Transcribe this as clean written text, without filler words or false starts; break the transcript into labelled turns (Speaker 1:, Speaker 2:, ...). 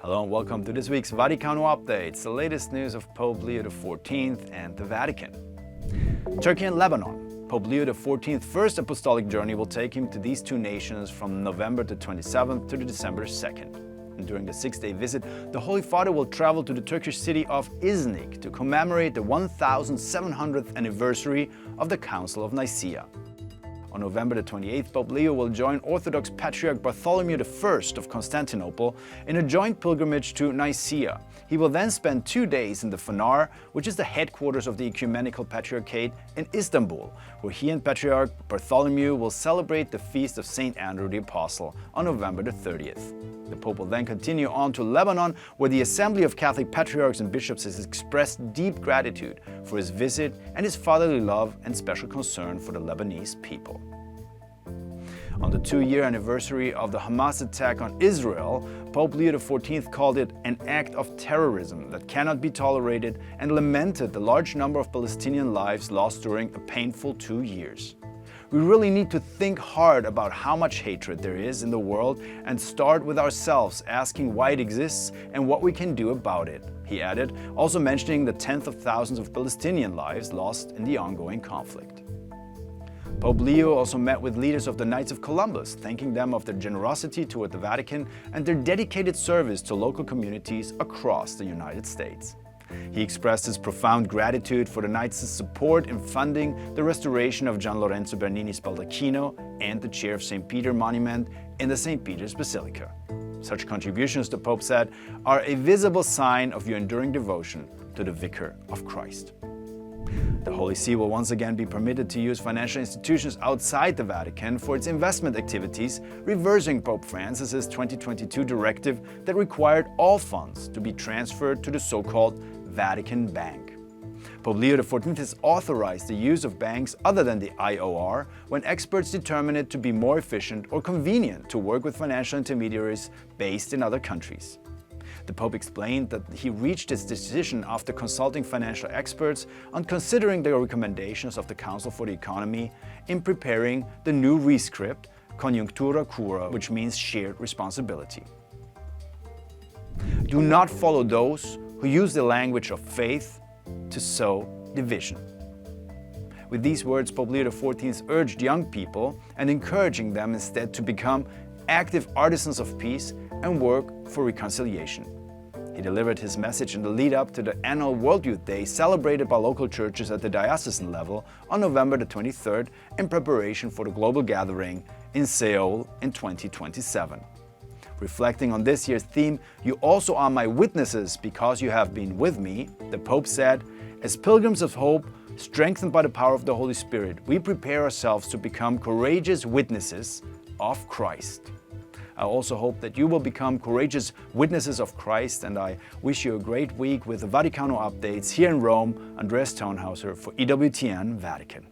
Speaker 1: Hello and welcome to this week's Vaticano updates, the latest news of Pope Leo XIV and the Vatican. Turkey and Lebanon. Pope Leo XIV's first apostolic journey will take him to these two nations from November the 27th to the December 2nd. And during the 6-day visit, the Holy Father will travel to the Turkish city of Iznik to commemorate the 1700th anniversary of the Council of Nicaea. On November the 28th, Pope Leo will join Orthodox Patriarch Bartholomew I of Constantinople in a joint pilgrimage to Nicaea. He will then spend 2 days in the Phanar, which is the headquarters of the Ecumenical Patriarchate in Istanbul, where he and Patriarch Bartholomew will celebrate the feast of St. Andrew the Apostle on November the 30th. The Pope will then continue on to Lebanon, where the Assembly of Catholic Patriarchs and Bishops has expressed deep gratitude for his visit and his fatherly love and special concern for the Lebanese people. On the 2-year anniversary of the Hamas attack on Israel, Pope Leo XIV called it an act of terrorism that cannot be tolerated and lamented the large number of Palestinian lives lost during a painful 2 years. We really need to think hard about how much hatred there is in the world and start with ourselves, asking why it exists and what we can do about it, he added, also mentioning the tens of thousands of Palestinian lives lost in the ongoing conflict. Pope Leo also met with leaders of the Knights of Columbus, thanking them of their generosity toward the Vatican and their dedicated service to local communities across the United States. He expressed his profound gratitude for the Knights' support in funding the restoration of Gian Lorenzo Bernini's Baldacchino and the Chair of St. Peter monument in the St. Peter's Basilica. Such contributions, the Pope said, are a visible sign of your enduring devotion to the Vicar of Christ. The Holy See will once again be permitted to use financial institutions outside the Vatican for its investment activities, reversing Pope Francis's 2022 directive that required all funds to be transferred to the so-called Vatican Bank. Pope Leo XIV has authorized the use of banks other than the IOR when experts determine it to be more efficient or convenient to work with financial intermediaries based in other countries. The Pope explained that he reached his decision after consulting financial experts and considering the recommendations of the Council for the Economy in preparing the new rescript, Coniuncta Cura, which means shared responsibility. Do not follow those who use the language of faith to sow division. With these words, Pope Leo XIV urged young people and encouraging them instead to become active artisans of peace and work for reconciliation. He delivered his message in the lead-up to the annual World Youth Day celebrated by local churches at the diocesan level on November the 23rd in preparation for the global gathering in Seoul in 2027. Reflecting on this year's theme, "You also are my witnesses because you have been with me," the Pope said, "As pilgrims of hope, strengthened by the power of the Holy Spirit, we prepare ourselves to become courageous witnesses of Christ." I also hope that you will become courageous witnesses of Christ, and I wish you a great week with the Vaticano updates here in Rome. Andreas Tonhauser for EWTN Vatican.